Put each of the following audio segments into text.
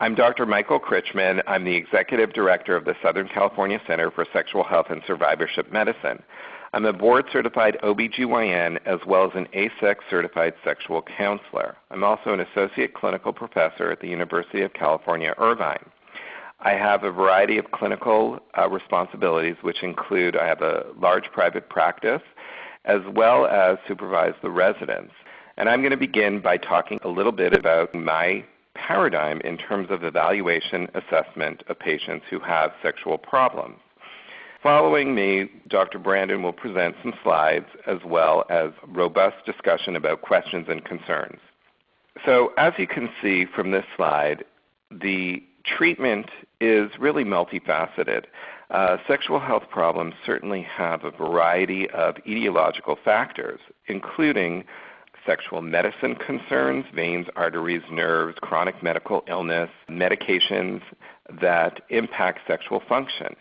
I'm Dr. Michael Critchman. I'm the Executive Director of the Southern California Center for Sexual Health and Survivorship Medicine. I'm a board-certified OBGYN as well as an ASEX-certified sexual counselor. I'm also an associate clinical professor at the University of California, Irvine. I have a variety of clinical responsibilities, which include I have a large private practice as well as supervise the residents. And I'm going to begin by talking a little bit about my paradigm in terms of evaluation assessment of patients who have sexual problems. Following me, Dr. Brandon will present some slides as well as robust discussion about questions and concerns. So as you can see from this slide, the treatment is really multifaceted. Sexual health problems certainly have a variety of etiological factors, including sexual medicine concerns, veins, arteries, nerves, chronic medical illness, medications that impact sexual function.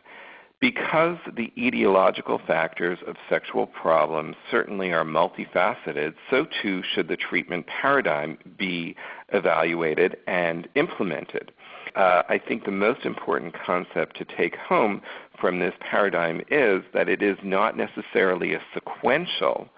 Because the etiological factors of sexual problems certainly are multifaceted, so too should the treatment paradigm be evaluated and implemented. I think the most important concept to take home from this paradigm is that it is not necessarily a sequential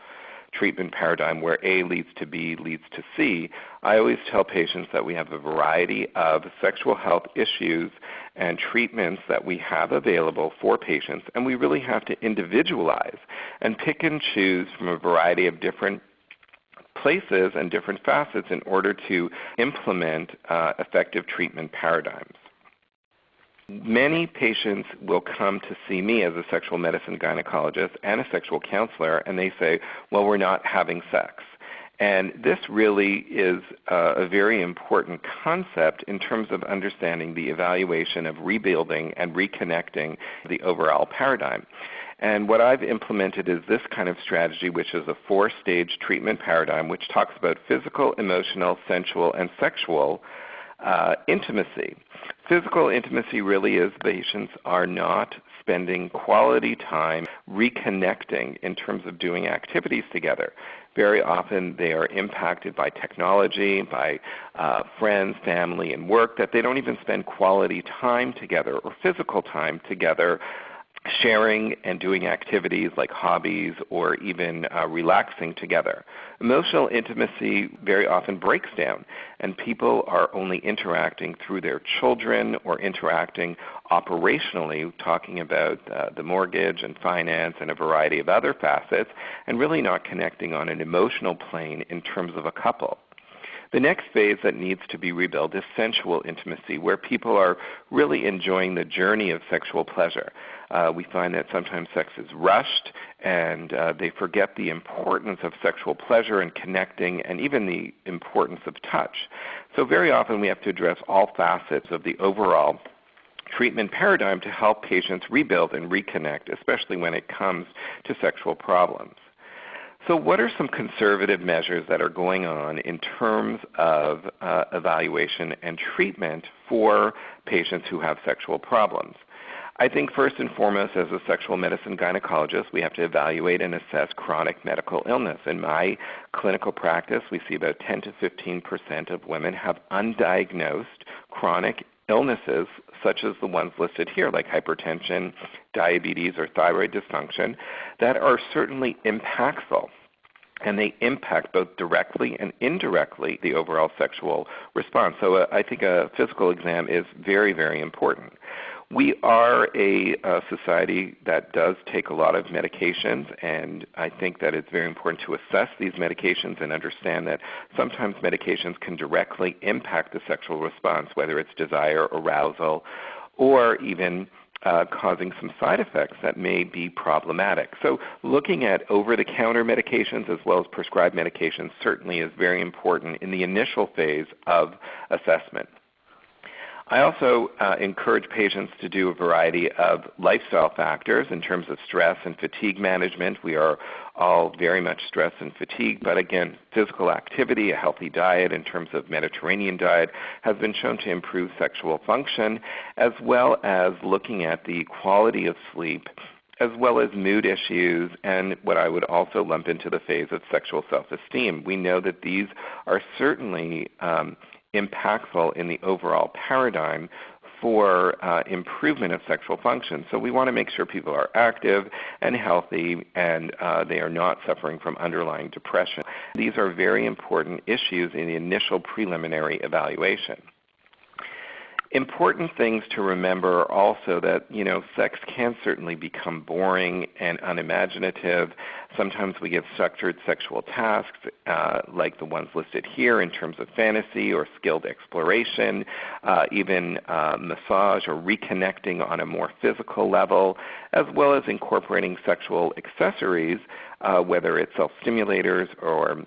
treatment paradigm where A leads to B leads to C. I always tell patients that we have a variety of sexual health issues and treatments that we have available for patients, and we really have to individualize and pick and choose from a variety of different places and different facets in order to implement effective treatment paradigms. Many patients will come to see me as a sexual medicine gynecologist and a sexual counselor, and they say, well, we're not having sex. And this really is a very important concept in terms of understanding the evaluation of rebuilding and reconnecting the overall paradigm. And what I've implemented is this kind of strategy, which is a 4-stage treatment paradigm, which talks about physical, emotional, sensual, and sexual intimacy. Physical intimacy really is patients are not spending quality time reconnecting in terms of doing activities together. Very often they are impacted by technology, by friends, family, and work, that they don't even spend quality time together or physical time together sharing and doing activities like hobbies or even relaxing together. Emotional intimacy very often breaks down, and people are only interacting through their children or interacting operationally, talking about the mortgage and finance and a variety of other facets, and really not connecting on an emotional plane in terms of a couple. The next phase that needs to be rebuilt is sensual intimacy, where people are really enjoying the journey of sexual pleasure. We find that sometimes sex is rushed, and they forget the importance of sexual pleasure and connecting, and even the importance of touch. So very often we have to address all facets of the overall treatment paradigm to help patients rebuild and reconnect, especially when it comes to sexual problems. So what are some conservative measures that are going on in terms of evaluation and treatment for patients who have sexual problems? I think first and foremost, as a sexual medicine gynecologist, we have to evaluate and assess chronic medical illness. In my clinical practice, we see about 10 to 15% of women have undiagnosed chronic illnesses such as the ones listed here, like hypertension, diabetes, or thyroid dysfunction, that are certainly impactful. And they impact both directly and indirectly the overall sexual response. So I think a physical exam is very, very important. We are a society that does take a lot of medications, and I think that it's very important to assess these medications and understand that sometimes medications can directly impact the sexual response, whether it's desire, arousal, or even causing some side effects that may be problematic. So looking at over-the-counter medications as well as prescribed medications certainly is very important in the initial phase of assessment. I also encourage patients to do a variety of lifestyle factors in terms of stress and fatigue management. We are all very much stressed and fatigued, but again, physical activity, a healthy diet in terms of Mediterranean diet has been shown to improve sexual function, as well as looking at the quality of sleep, as well as mood issues, and what I would also lump into the phase of sexual self-esteem. We know that these are certainly impactful in the overall paradigm for improvement of sexual function. So we want to make sure people are active and healthy and they are not suffering from underlying depression. These are very important issues in the initial preliminary evaluation. Important things to remember are also that, sex can certainly become boring and unimaginative. Sometimes we give structured sexual tasks like the ones listed here in terms of fantasy or skilled exploration, even massage or reconnecting on a more physical level, as well as incorporating sexual accessories, whether it's self-stimulators or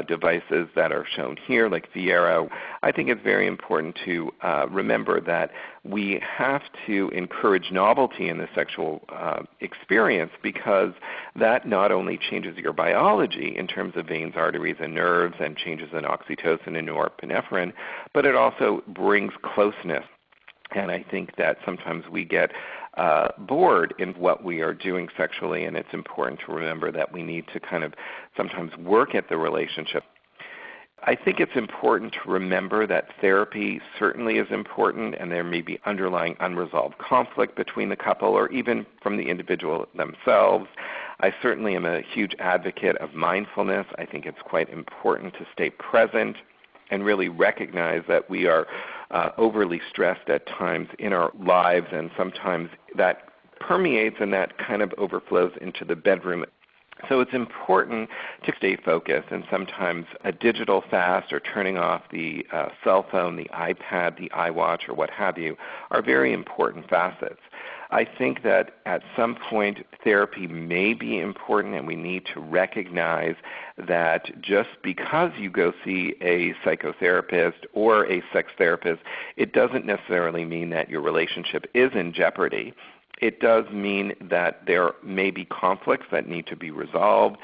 devices that are shown here, like Viera. I think it's very important to remember that we have to encourage novelty in the sexual experience, because that not only changes your biology in terms of veins, arteries, and nerves, and changes in oxytocin and norepinephrine, but it also brings closeness. And I think that sometimes we get bored in what we are doing sexually, and it's important to remember that we need to kind of sometimes work at the relationship. I think it's important to remember that therapy certainly is important, and there may be underlying unresolved conflict between the couple or even from the individual themselves. I certainly am a huge advocate of mindfulness. I think it's quite important to stay present and really recognize that we are overly stressed at times in our lives, and sometimes that permeates and that kind of overflows into the bedroom. So it's important to stay focused, and sometimes a digital fast or turning off the cell phone, the iPad, the iWatch, or what have you are very important facets. I think that at some point therapy may be important, and we need to recognize that just because you go see a psychotherapist or a sex therapist, it doesn't necessarily mean that your relationship is in jeopardy. It does mean that there may be conflicts that need to be resolved.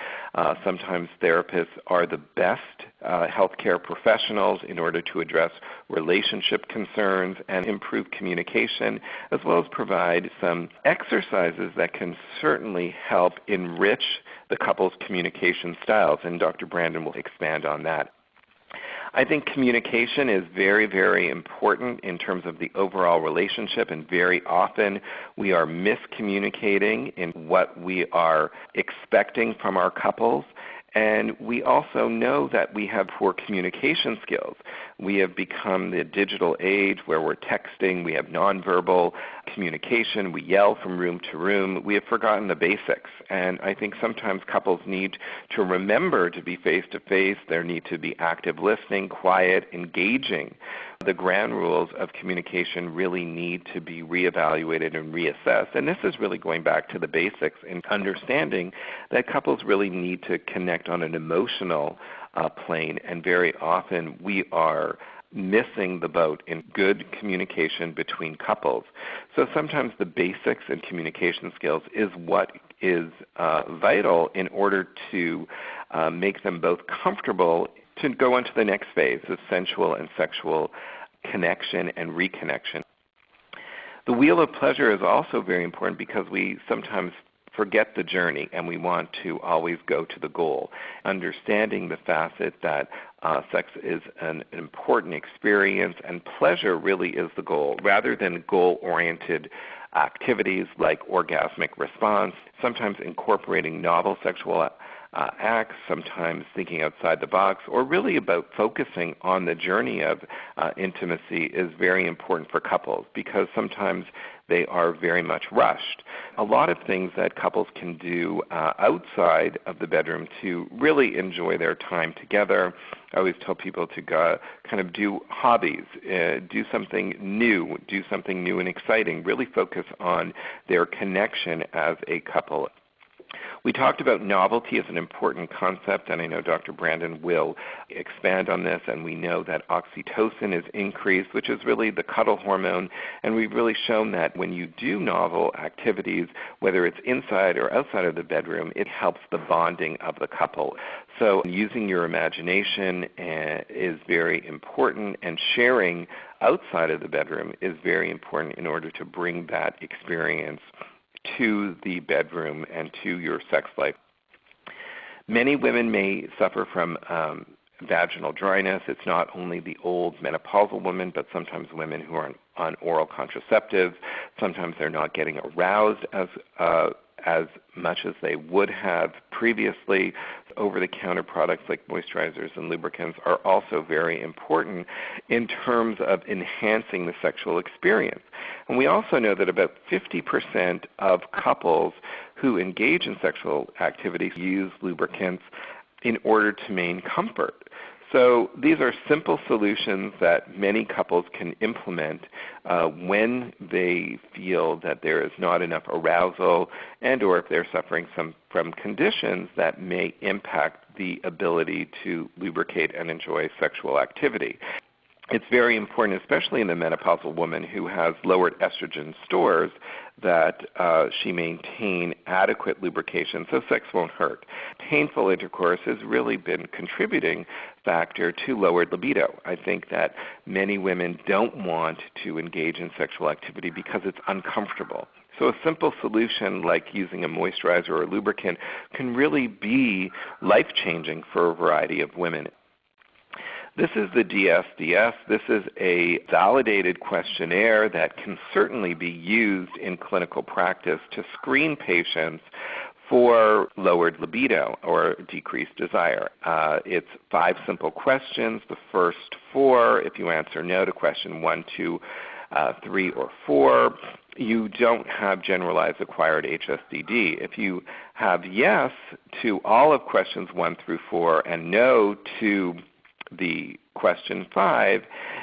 Sometimes therapists are the best healthcare professionals in order to address relationship concerns and improve communication, as well as provide some exercises that can certainly help enrich the couple's communication styles, and Dr. Brandon will expand on that. I think communication is very, very important in terms of the overall relationship, and very often we are miscommunicating in what we are expecting from our couples. And we also know that we have poor communication skills. We have become the digital age where we're texting, we have nonverbal communication, we yell from room to room. We have forgotten the basics. And I think sometimes couples need to remember to be face-to-face. There need to be active listening, quiet, engaging. The ground rules of communication really need to be reevaluated and reassessed. And this is really going back to the basics and understanding that couples really need to connect on an emotional plane, and very often we are missing the boat in good communication between couples. So sometimes the basics in communication skills is what is vital in order to make them both comfortable to go on to the next phase of sensual and sexual connection and reconnection. The wheel of pleasure is also very important because we sometimes forget the journey and we want to always go to the goal. Understanding the facet that sex is an important experience and pleasure really is the goal, rather than goal-oriented activities like orgasmic response, sometimes incorporating novel sexual acts, sometimes thinking outside the box, or really about focusing on the journey of intimacy is very important for couples, because sometimes they are very much rushed. A lot of things that couples can do outside of the bedroom to really enjoy their time together. I always tell people to kind of do hobbies, do something new and exciting, really focus on their connection as a couple. We talked about novelty as an important concept, and I know Dr. Brandon will expand on this, and we know that oxytocin is increased, which is really the cuddle hormone, and we've really shown that when you do novel activities, whether it's inside or outside of the bedroom, it helps the bonding of the couple. So using your imagination is very important, and sharing outside of the bedroom is very important in order to bring that experience to the bedroom and to your sex life. Many women may suffer from vaginal dryness. It's not only the old menopausal women, but sometimes women who are on oral contraceptives. Sometimes they're not getting aroused as much as they would have previously. Over-the-counter products like moisturizers and lubricants are also very important in terms of enhancing the sexual experience. And we also know that about 50% of couples who engage in sexual activity use lubricants in order to maintain comfort. So these are simple solutions that many couples can implement when they feel that there is not enough arousal and or if they're suffering from conditions that may impact the ability to lubricate and enjoy sexual activity. It's very important, especially in the menopausal woman who has lowered estrogen stores, that she maintain adequate lubrication so sex won't hurt. Painful intercourse has really been a contributing factor to lowered libido. I think that many women don't want to engage in sexual activity because it's uncomfortable. So a simple solution like using a moisturizer or a lubricant can really be life-changing for a variety of women. This is the DSDS. This is a validated questionnaire that can certainly be used in clinical practice to screen patients for lowered libido or decreased desire. It's 5 simple questions. The first 4, if you answer no to question 1, 2, 3, or 4, you don't have generalized acquired HSDD. If you have yes to all of questions 1 through 4 and no to the question 5,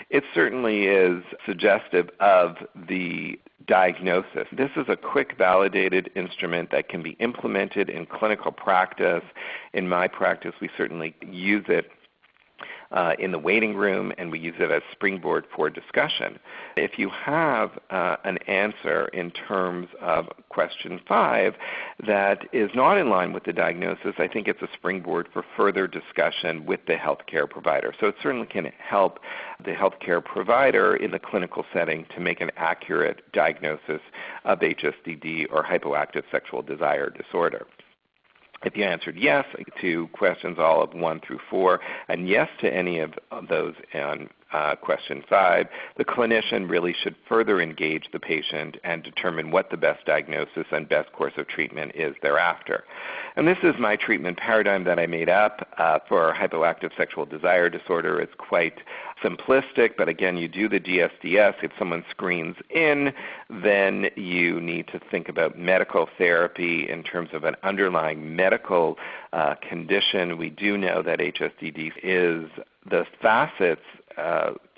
it certainly is suggestive of the diagnosis. This is a quick validated instrument that can be implemented in clinical practice. In my practice, we certainly use it in the waiting room, and we use it as springboard for discussion. If you have an answer in terms of question 5 that is not in line with the diagnosis, I think it's a springboard for further discussion with the healthcare provider. So it certainly can help the healthcare provider in the clinical setting to make an accurate diagnosis of HSDD or hypoactive sexual desire disorder. If you answered yes to questions all of 1 through 4 and yes to any of those on question 5, the clinician really should further engage the patient and determine what the best diagnosis and best course of treatment is thereafter. And this is my treatment paradigm that I made up for hypoactive sexual desire disorder. It's quite simplistic, but again, you do the DSDS. If someone screens in, then you need to think about medical therapy in terms of an underlying medical condition. We do know that HSDD is the facets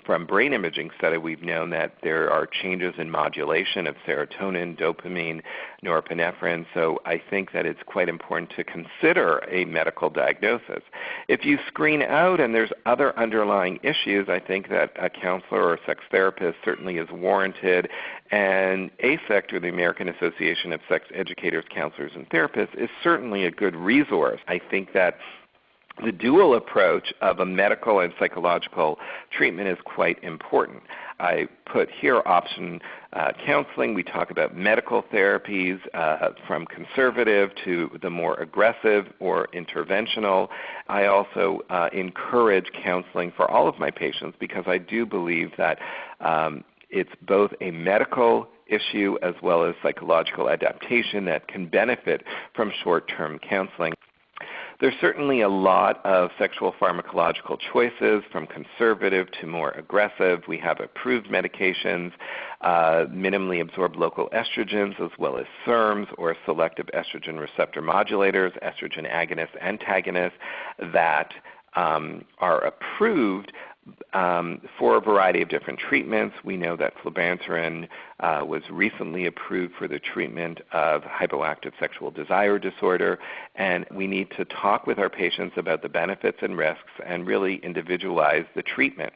from brain imaging study. We've known that there are changes in modulation of serotonin, dopamine, norepinephrine, so I think that it's quite important to consider a medical diagnosis. If you screen out and there's other underlying issues, I think that a counselor or a sex therapist certainly is warranted, and ASECT, or the American Association of Sex Educators, Counselors, and Therapists, is certainly a good resource. I think that the dual approach of a medical and psychological treatment is quite important. I put here option counseling. We talk about medical therapies from conservative to the more aggressive or interventional. I also encourage counseling for all of my patients because I do believe that it's both a medical issue as well as psychological adaptation that can benefit from short-term counseling. There's certainly a lot of sexual pharmacological choices from conservative to more aggressive. We have approved medications, minimally absorbed local estrogens, as well as SERMs or selective estrogen receptor modulators, estrogen agonists, antagonists that are approved for a variety of different treatments. We know that flibanserin was recently approved for the treatment of hypoactive sexual desire disorder, and we need to talk with our patients about the benefits and risks and really individualize the treatment.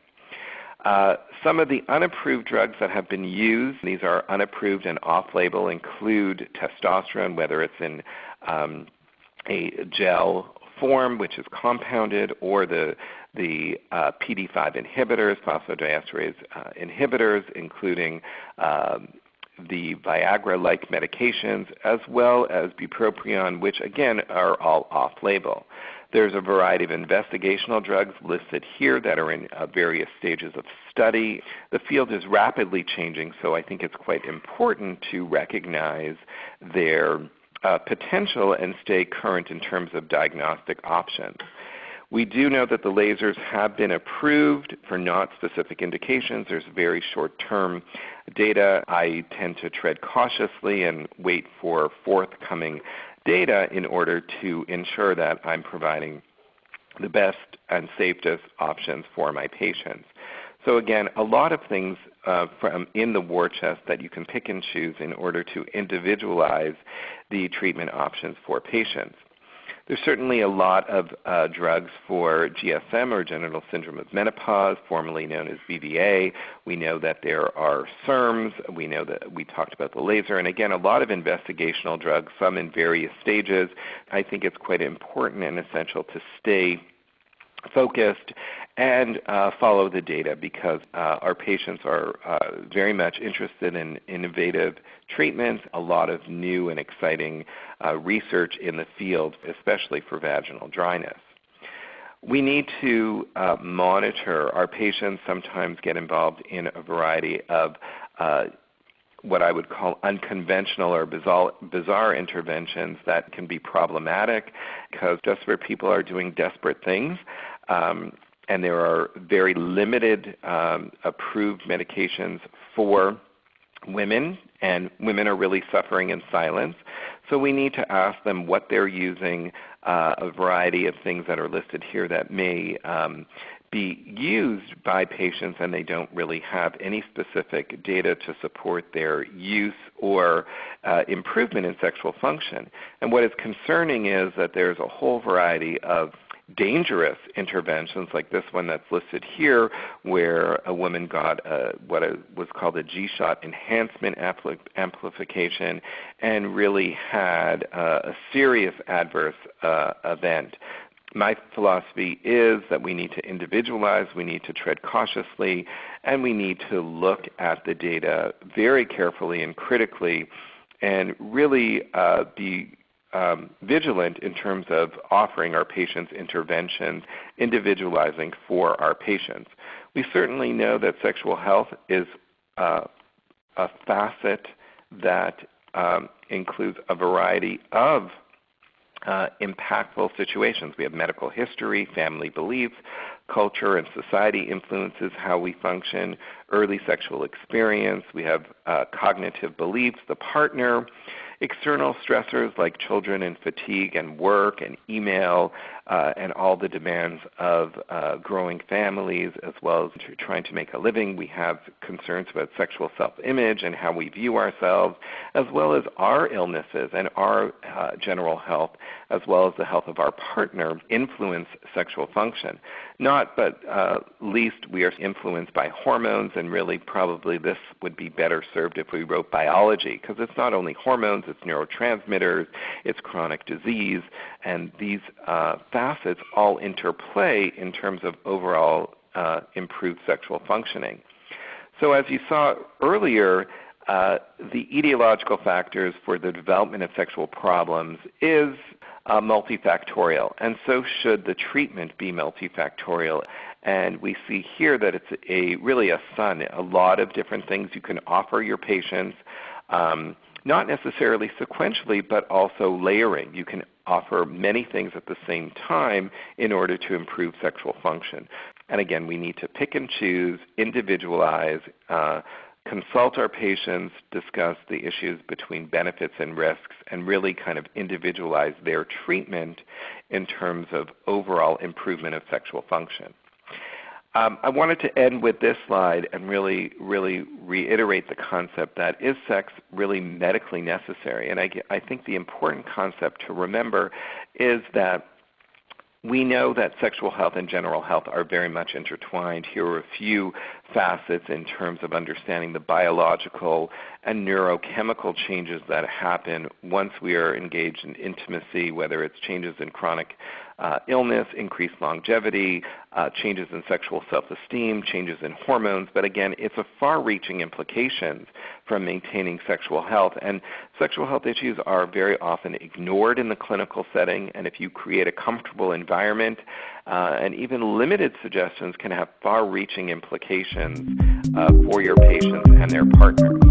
Some of the unapproved drugs that have been used, these are unapproved and off-label, include testosterone, whether it's in a gel form, which is compounded, or the PD-5 inhibitors, phosphodiesterase inhibitors, including the Viagra-like medications, as well as bupropion, which again are all off-label. There's a variety of investigational drugs listed here that are in various stages of study. The field is rapidly changing, so I think it's quite important to recognize their potential and stay current in terms of diagnostic options. We do know that the lasers have been approved for not specific indications. There's very short-term data. I tend to tread cautiously and wait for forthcoming data in order to ensure that I'm providing the best and safest options for my patients. So again, a lot of things from in the war chest that you can pick and choose in order to individualize the treatment options for patients. There's certainly a lot of drugs for GSM, or genital syndrome of menopause, formerly known as BVA. We know that there are SERMs. We know that we talked about the laser. And again, a lot of investigational drugs, some in various stages. I think it's quite important and essential to stay focused and follow the data, because our patients are very much interested in innovative treatments, a lot of new and exciting research in the field, especially for vaginal dryness. We need to monitor. Our patients sometimes get involved in a variety of what I would call unconventional or bizarre interventions that can be problematic, because desperate people are doing desperate things. And there are very limited approved medications for women, and women are really suffering in silence. So we need to ask them what they're using, a variety of things that are listed here that may be used by patients, and they don't really have any specific data to support their use or improvement in sexual function. And what is concerning is that there's a whole variety of dangerous interventions like this one that's listed here, where a woman got what was called a G-shot enhancement amplification and really had a serious adverse event. My philosophy is that we need to individualize, we need to tread cautiously, and we need to look at the data very carefully and critically and really be vigilant in terms of offering our patients interventions, individualizing for our patients. We certainly know that sexual health is a facet that includes a variety of impactful situations. We have medical history, family beliefs, culture and society influences how we function, early sexual experience. We have cognitive beliefs, the partner, external stressors like children and fatigue and work and email and all the demands of growing families, as well as trying to make a living. We have concerns about sexual self-image and how we view ourselves, as well as our illnesses and our general health, as well as the health of our partner, influence sexual function. Not but least, we are influenced by hormones, and really probably this would be better served if we wrote biology, because it's not only hormones, it's neurotransmitters, it's chronic disease, and these facets all interplay in terms of overall improved sexual functioning. So as you saw earlier, the etiological factors for the development of sexual problems is multifactorial, and so should the treatment be multifactorial. And we see here that it's really a lot of different things you can offer your patients, not necessarily sequentially, but also layering. You can offer many things at the same time in order to improve sexual function. And again, we need to pick and choose, individualize, consult our patients, discuss the issues between benefits and risks, and really kind of individualize their treatment in terms of overall improvement of sexual function. I wanted to end with this slide and really reiterate the concept that is sex really medically necessary? And I think the important concept to remember is that we know that sexual health and general health are very much intertwined. Here are a few facets in terms of understanding the biological and neurochemical changes that happen once we are engaged in intimacy, whether it's changes in chronic illness, increased longevity, changes in sexual self-esteem, changes in hormones. But again, it's a far-reaching implications from maintaining sexual health. And sexual health issues are very often ignored in the clinical setting, and if you create a comfortable environment, and even limited suggestions can have far-reaching implications for your patients and their partners.